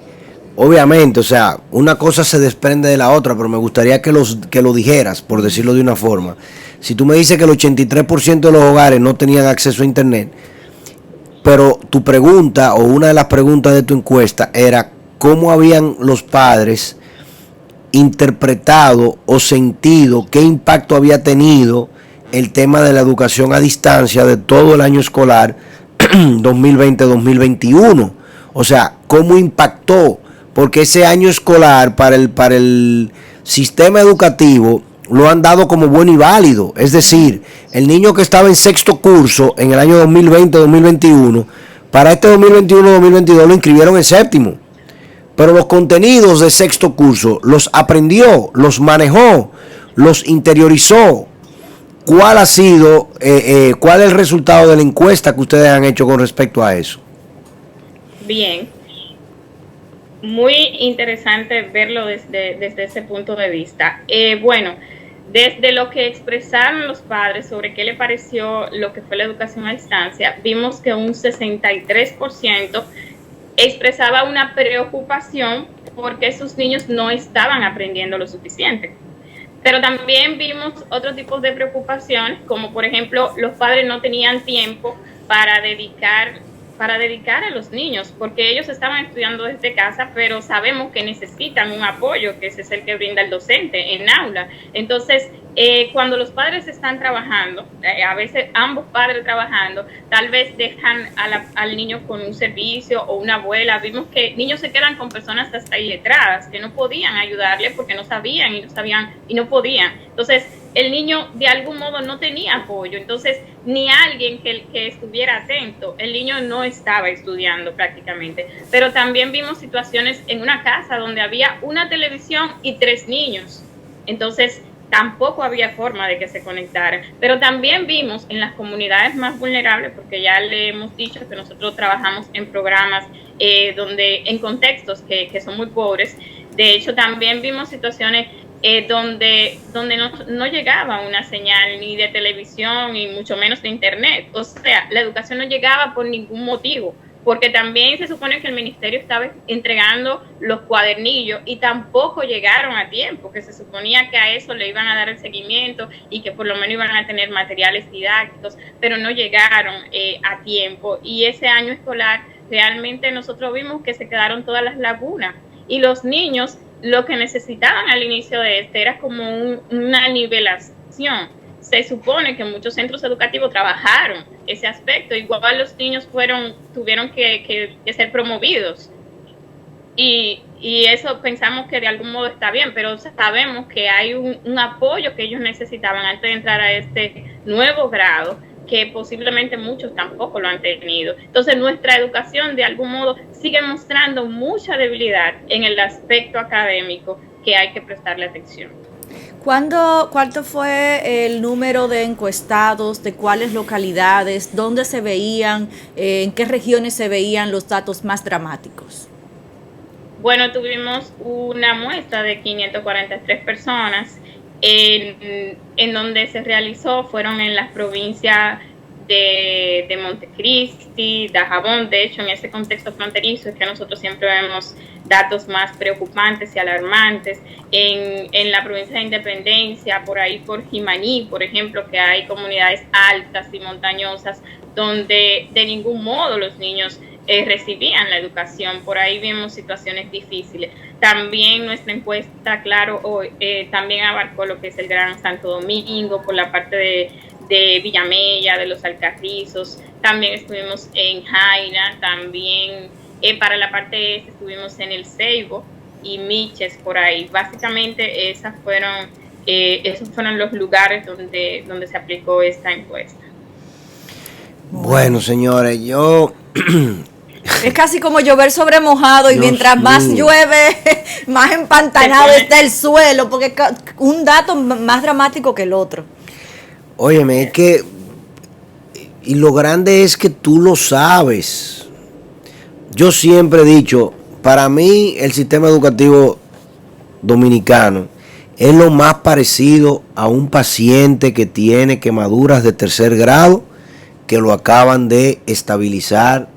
obviamente, o sea, una cosa se desprende de la otra, pero me gustaría que lo dijeras, por decirlo de una forma. Si tú me dices que el 83% de los hogares no tenían acceso a internet, pero tu pregunta o una de las preguntas de tu encuesta era cómo habían los padres interpretado o sentido, qué impacto había tenido el tema de la educación a distancia de todo el año escolar 2020-2021. O sea, cómo impactó, porque ese año escolar para el sistema educativo lo han dado como bueno y válido. Es decir, el niño que estaba en sexto curso en el año 2020-2021 Para este 2021-2022 lo inscribieron en séptimo. Pero los contenidos de sexto curso los aprendió, los manejó, los interiorizó. ¿Cuál ha sido, cuál es el resultado de la encuesta que ustedes han hecho con respecto a eso? Bien, muy interesante verlo desde ese punto de vista. Bueno, desde lo que expresaron los padres sobre qué le pareció lo que fue la educación a distancia, vimos que un 63% expresaba una preocupación porque sus niños no estaban aprendiendo lo suficiente. Pero también vimos otros tipos de preocupaciones, como por ejemplo, los padres no tenían tiempo para dedicar a los niños, porque ellos estaban estudiando desde casa, pero sabemos que necesitan un apoyo, que ese es el que brinda el docente en aula. Entonces, cuando los padres están trabajando, a veces ambos padres trabajando, tal vez dejan al niño con un servicio o una abuela. Vimos que niños se quedan con personas hasta iletradas, que no podían ayudarle porque no sabían y no podían. Entonces, el niño de algún modo no tenía apoyo, entonces ni alguien que estuviera atento. El niño no estaba estudiando prácticamente. Pero también vimos situaciones en una casa donde había una televisión y 3 niños. Entonces, tampoco había forma de que se conectaran. Pero también vimos en las comunidades más vulnerables, porque ya le hemos dicho que nosotros trabajamos en programas en contextos que son muy pobres. De hecho, también vimos situaciones donde no llegaba una señal ni de televisión y mucho menos de internet. O sea, la educación no llegaba por ningún motivo, porque también se supone que el ministerio estaba entregando los cuadernillos y tampoco llegaron a tiempo, que se suponía que a eso le iban a dar el seguimiento y que por lo menos iban a tener materiales didácticos, pero no llegaron a tiempo. Y ese año escolar realmente nosotros vimos que se quedaron todas las lagunas y los niños lo que necesitaban al inicio de era como una nivelación. Se supone que muchos centros educativos trabajaron ese aspecto, igual los niños tuvieron que ser promovidos. Y eso pensamos que de algún modo está bien, pero sabemos que hay un apoyo que ellos necesitaban antes de entrar a este nuevo grado, que posiblemente muchos tampoco lo han tenido. Entonces nuestra educación de algún modo sigue mostrando mucha debilidad en el aspecto académico que hay que prestarle atención. ¿Cuánto fue el número de encuestados, de cuáles localidades, dónde se veían, en qué regiones se veían los datos más dramáticos? Bueno, tuvimos una muestra de 543 personas. En donde se realizó fueron en las provincias de Montecristi, Dajabón. De hecho, en ese contexto fronterizo es que nosotros siempre vemos datos más preocupantes y alarmantes. En la provincia de Independencia, por ahí por Jimaní, por ejemplo, que hay comunidades altas y montañosas donde de ningún modo los niños recibían la educación. Por ahí vemos situaciones difíciles. También nuestra encuesta, claro, también abarcó lo que es el Gran Santo Domingo, por la parte de Villamella, de los Alcarrizos. También estuvimos en Jaina, también para la parte este estuvimos en El Ceibo y Miches, por ahí. Básicamente esos fueron los lugares donde se aplicó esta encuesta. Bueno, señores, es casi como llover sobre mojado y Dios mientras mío. Más llueve, más empantanado está el suelo, porque un dato más dramático que el otro. Óyeme, es que, y lo grande es que tú lo sabes. Yo siempre he dicho, para mí el sistema educativo dominicano es lo más parecido a un paciente que tiene quemaduras de 3er grado, que lo acaban de estabilizar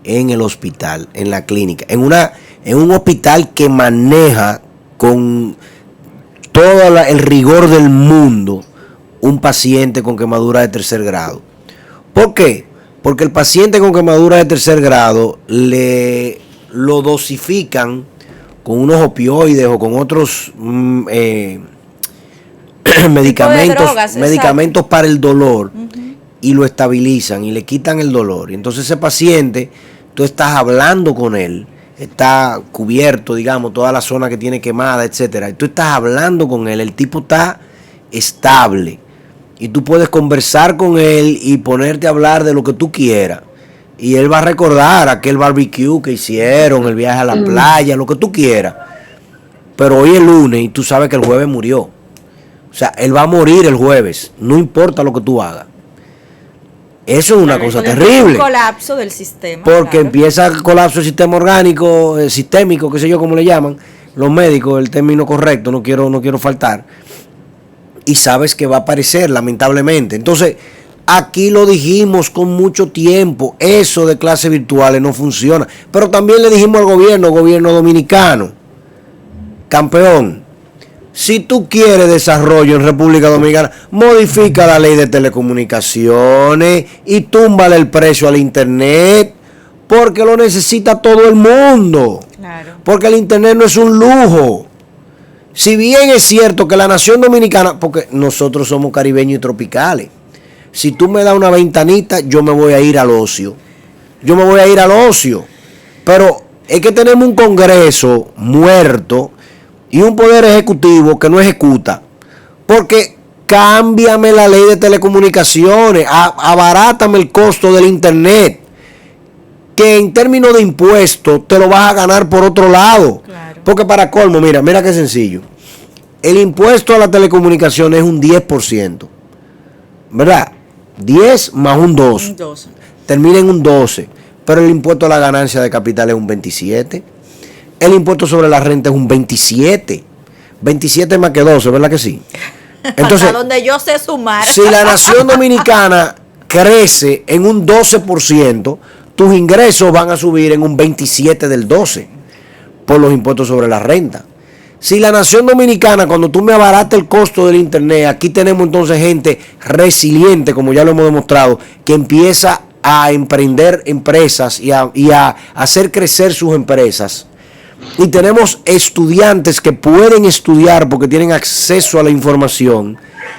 en el hospital, en la clínica, en un hospital que maneja con todo el rigor del mundo un paciente con quemadura de 3er grado. ¿Por qué? Porque el paciente con quemadura de 3er grado lo dosifican con unos opioides o con otros medicamentos para el dolor. Uh-huh. Y lo estabilizan y le quitan el dolor. Y entonces ese paciente, tú estás hablando con él, está cubierto, digamos, toda la zona que tiene quemada, etcétera. Y tú estás hablando con él, el tipo está estable. Y tú puedes conversar con él y ponerte a hablar de lo que tú quieras. Y él va a recordar aquel barbecue que hicieron, el viaje a la playa, lo que tú quieras. Pero hoy es lunes y tú sabes que el jueves murió. O sea, él va a morir el jueves, no importa lo que tú hagas. Eso es una cosa terrible. Un colapso del sistema. Porque claro. empieza el colapso del sistema orgánico, sistémico, qué sé yo cómo le llaman, los médicos, el término correcto, no quiero faltar. Y sabes que va a aparecer, lamentablemente. Entonces, aquí lo dijimos con mucho tiempo, eso de clases virtuales no funciona. Pero también le dijimos al gobierno dominicano, campeón, si tú quieres desarrollo en República Dominicana, modifica la ley de telecomunicaciones y túmbale el precio al internet, porque lo necesita todo el mundo. Claro. Porque el internet no es un lujo. Si bien es cierto que la nación dominicana, porque nosotros somos caribeños y tropicales, si tú me das una ventanita, yo me voy a ir al ocio. Pero es que tenemos un Congreso muerto y un poder ejecutivo que no ejecuta. Porque cámbiame la ley de telecomunicaciones, abarátame el costo del internet, que en términos de impuestos te lo vas a ganar por otro lado. Claro. Porque para colmo, mira qué sencillo. El impuesto a la telecomunicación es un 10%, ¿verdad? 10 más un 2. Un 12. Termina en un 12. Pero el impuesto a la ganancia de capital es un 27. El impuesto sobre la renta es un 27. 27 más que 12, ¿verdad que sí? Entonces, hasta donde yo sé sumar. si la nación dominicana crece en un 12%, tus ingresos van a subir en un 27 del 12 por los impuestos sobre la renta. Si la nación dominicana, cuando tú me abarates el costo del internet, aquí tenemos entonces gente resiliente, como ya lo hemos demostrado, que empieza a emprender empresas y a hacer crecer sus empresas. Y tenemos estudiantes que pueden estudiar porque tienen acceso a la información.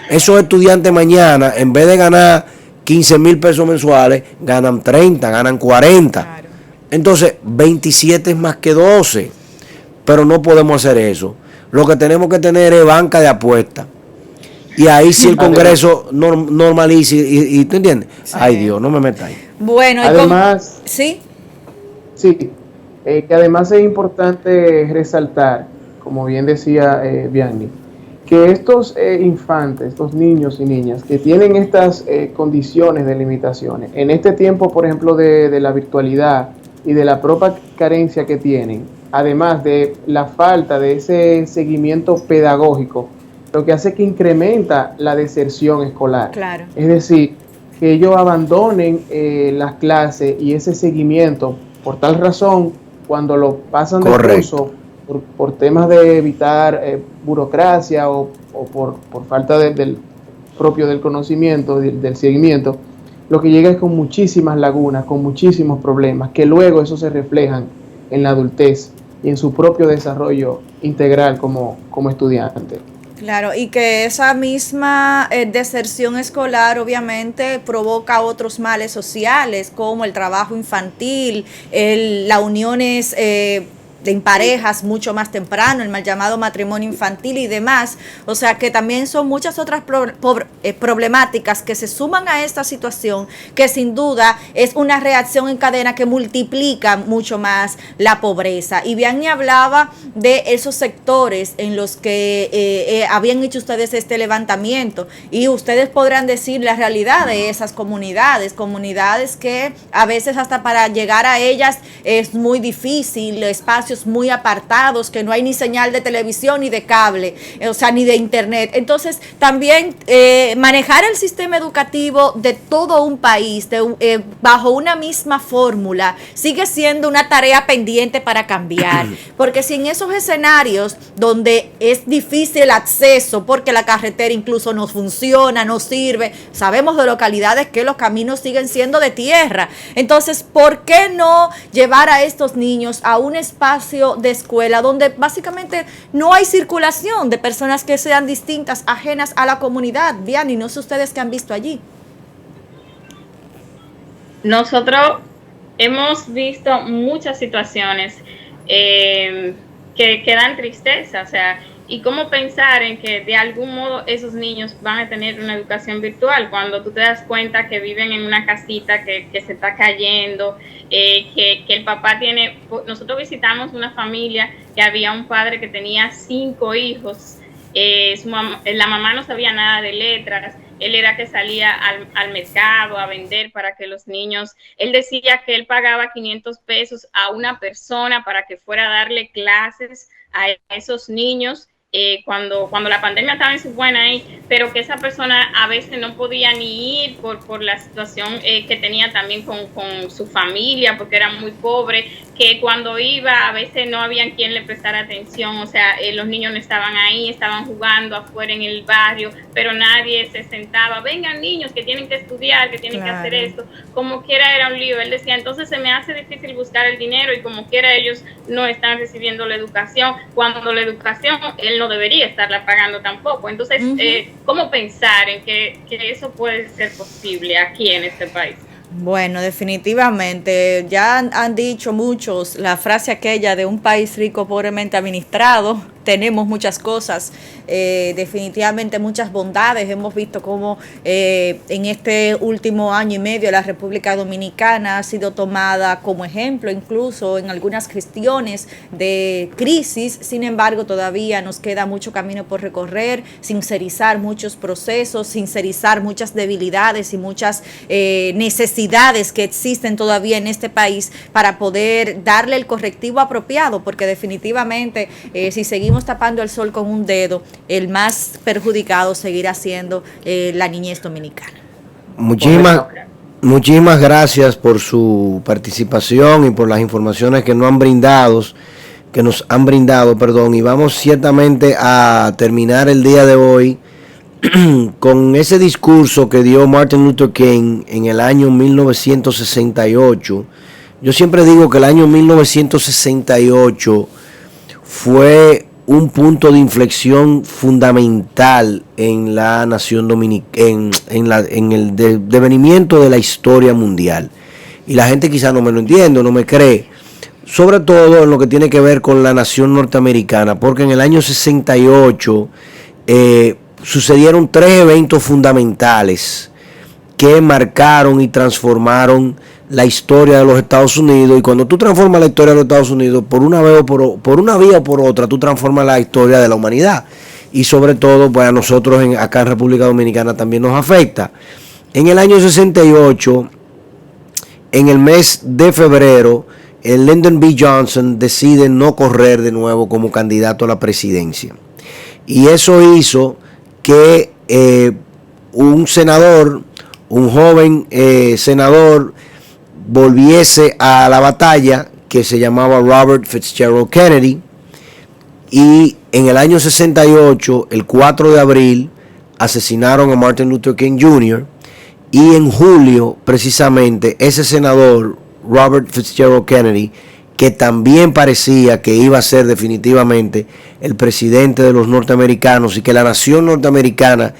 Esos estudiantes mañana, en vez de ganar 15,000 pesos mensuales, ganan 30, ganan 40. Claro. Entonces, 27 es más que 12. Pero no podemos hacer eso. Lo que tenemos que tener es banca de apuestas. Y ahí sí el Congreso normaliza y ¿tú entiendes? Sí. Ay Dios, no me metas ahí. Bueno, además, ¿sí? Sí, que además es importante resaltar, como bien decía Bianni, que estos infantes, estos niños y niñas que tienen estas condiciones de limitaciones, en este tiempo, por ejemplo, de la virtualidad y de la propia carencia que tienen, además de la falta de ese seguimiento pedagógico, lo que hace que incrementa la deserción escolar. Claro. Es decir, que ellos abandonen las clases y ese seguimiento. Por tal razón, cuando lo pasan de curso, por temas de evitar burocracia o por falta del conocimiento, del seguimiento, lo que llega es con muchísimas lagunas, con muchísimos problemas, que luego eso se reflejan en la adultez y en su propio desarrollo integral como estudiante. Claro, y que esa misma deserción escolar obviamente provoca otros males sociales como el trabajo infantil, las uniones en parejas mucho más temprano, el mal llamado matrimonio infantil y demás. O sea que también son muchas otras problemáticas que se suman a esta situación, que sin duda es una reacción en cadena que multiplica mucho más la pobreza. Y Bianni hablaba de esos sectores en los que habían hecho ustedes este levantamiento, y ustedes podrán decir la realidad de esas comunidades que a veces hasta para llegar a ellas es muy difícil, espacios muy apartados, que no hay ni señal de televisión ni de cable, o sea, ni de internet. Entonces, también manejar el sistema educativo de todo un país bajo una misma fórmula sigue siendo una tarea pendiente para cambiar, porque si en esos escenarios donde es difícil el acceso, porque la carretera incluso no funciona, no sirve, sabemos de localidades que los caminos siguen siendo de tierra. Entonces, ¿por qué no llevar a estos niños a un espacio de escuela donde básicamente no hay circulación de personas que sean distintas, ajenas a la comunidad? Bianni, no sé ustedes qué han visto allí. Nosotros hemos visto muchas situaciones que dan tristeza, o sea, Y cómo pensar en que de algún modo esos niños van a tener una educación virtual cuando tú te das cuenta que viven en una casita que se está cayendo, que el papá tiene... Nosotros visitamos una familia que había un padre que tenía 5 hijos, la mamá no sabía nada de letras, él era que salía al mercado a vender para que los niños, él decía que él pagaba 500 pesos a una persona para que fuera a darle clases a esos niños cuando la pandemia estaba en su buena ahí, pero que esa persona a veces no podía ni ir por la situación que tenía también con su familia, porque era muy pobre, que cuando iba a veces no había quien le prestara atención, o sea, los niños no estaban ahí, estaban jugando afuera en el barrio, pero nadie se sentaba, vengan niños que tienen que estudiar, que tienen que hacer esto, como quiera era un lío. Él decía, entonces se me hace difícil buscar el dinero y como quiera ellos no están recibiendo la educación, cuando la educación él no debería estarla pagando tampoco. Entonces, ¿cómo pensar en que eso puede ser posible aquí en este país? Bueno, definitivamente, ya han dicho muchos la frase aquella de un país rico pobremente administrado. Tenemos muchas cosas, definitivamente muchas bondades. Hemos visto cómo en este último año y medio la República Dominicana ha sido tomada como ejemplo, incluso en algunas cuestiones de crisis. Sin embargo, todavía nos queda mucho camino por recorrer, sincerizar muchos procesos, sincerizar muchas debilidades y muchas necesidades que existen todavía en este país para poder darle el correctivo apropiado, porque definitivamente si seguimos tapando el sol con un dedo, el más perjudicado seguirá siendo la niñez dominicana. Muchísimas gracias por su participación y por las informaciones que nos han brindado, y vamos ciertamente a terminar el día de hoy con ese discurso que dio Martin Luther King en el año 1968. Yo siempre digo que el año 1968 fue un punto de inflexión fundamental en la nación dominicana, en el devenimiento de la historia mundial. Y la gente quizá no me lo entiende, no me cree, sobre todo en lo que tiene que ver con la nación norteamericana, porque en el año 68 sucedieron 3 eventos fundamentales que marcaron y transformaron la historia de los Estados Unidos. Y cuando tú transformas la historia de los Estados Unidos por una vía o por otra, tú transformas la historia de la humanidad. Y sobre todo, pues a nosotros acá en República Dominicana también nos afecta. En el año 68, en el mes de febrero, el Lyndon B. Johnson decide no correr de nuevo como candidato a la presidencia. Y eso hizo que un joven senador, volviese a la batalla, que se llamaba Robert Fitzgerald Kennedy. Y en el año 68, el 4 de abril, asesinaron a Martin Luther King Jr. Y en julio, precisamente, ese senador, Robert Fitzgerald Kennedy, que también parecía que iba a ser definitivamente el presidente de los norteamericanos y que la nación norteamericana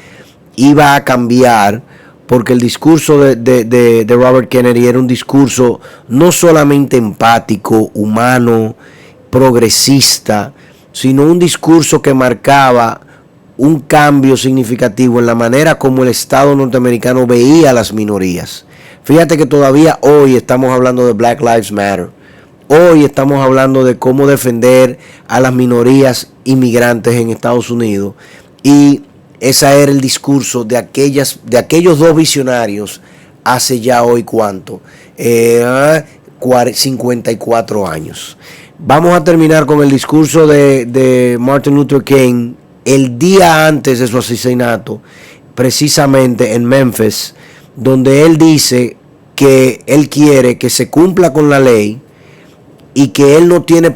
iba a cambiar, porque el discurso de Robert Kennedy era un discurso no solamente empático, humano, progresista, sino un discurso que marcaba un cambio significativo en la manera como el Estado norteamericano veía a las minorías. Fíjate que todavía hoy estamos hablando de Black Lives Matter. Hoy estamos hablando de cómo defender a las minorías inmigrantes en Estados Unidos. Y ese era el discurso de aquellos dos visionarios hace ya hoy, ¿cuánto? 54 años. Vamos a terminar con el discurso de Martin Luther King el día antes de su asesinato, precisamente en Memphis, donde él dice que él quiere que se cumpla con la ley y que él no tiene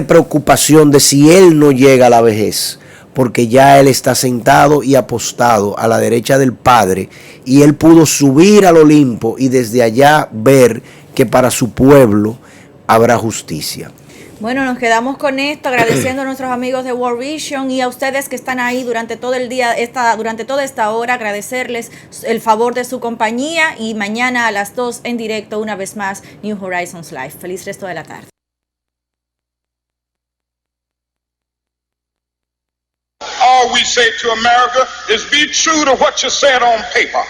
preocupación de si él no llega a la vejez, porque ya él está sentado y apostado a la derecha del Padre, y él pudo subir al Olimpo y desde allá ver que para su pueblo habrá justicia. Bueno, nos quedamos con esto, agradeciendo a nuestros amigos de World Vision y a ustedes que están ahí durante todo el día, durante toda esta hora, agradecerles el favor de su compañía, y mañana a las 2 en directo una vez más New Horizons Live. Feliz resto de la tarde. all we say to America is be true to what you said on paper.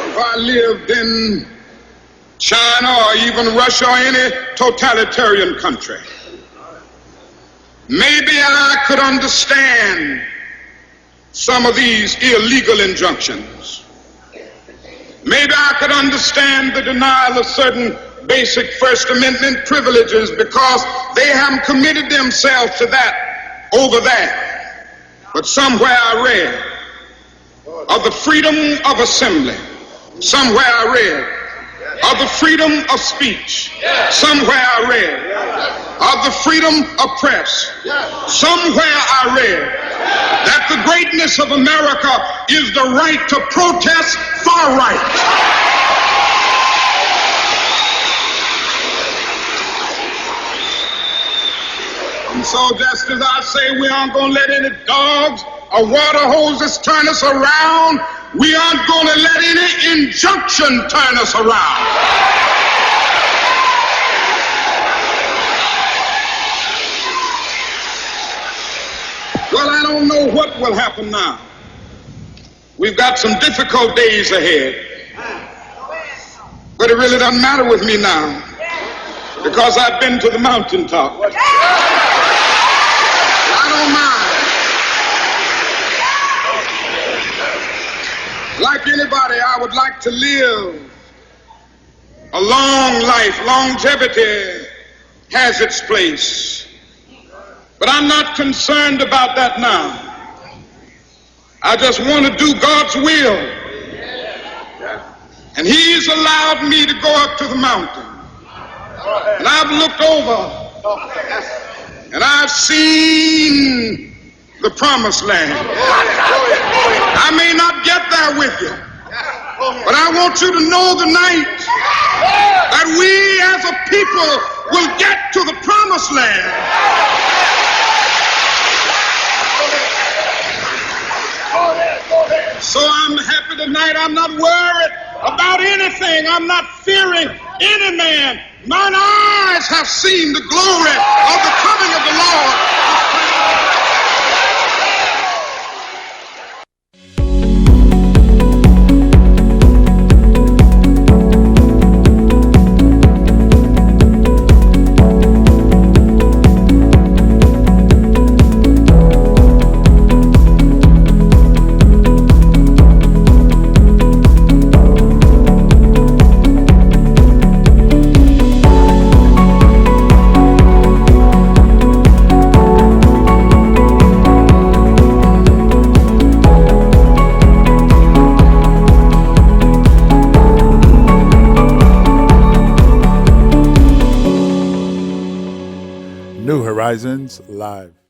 If I lived in China or even Russia or any totalitarian country, maybe I could understand some of these illegal injunctions. Maybe I could understand the denial of certain basic First Amendment privileges because they haven't committed themselves to that over there. But somewhere I read of the freedom of assembly. Somewhere I read of the freedom of speech. Somewhere I read of the freedom of press. Somewhere I read that the greatness of America is the right to protest far right. And so just as I say we aren't going to let any dogs or water hoses turn us around, we aren't going to let any injunction turn us around. Well, I don't know what will happen now. We've got some difficult days ahead. But it really doesn't matter with me now because I've been to the mountaintop. I don't mind. Like anybody, I would like to live a long life. Longevity has its place. But I'm not concerned about that now. I just want to do God's will. And He's allowed me to go up to the mountain. And I've looked over and I've seen the promised land. I may not get there with you, but I want you to know tonight that we as a people will get to the promised land. So I'm happy tonight. I'm not worried about anything. I'm not fearing any man. Mine eyes have seen the glory of the coming of the Lord. New Horizons Live.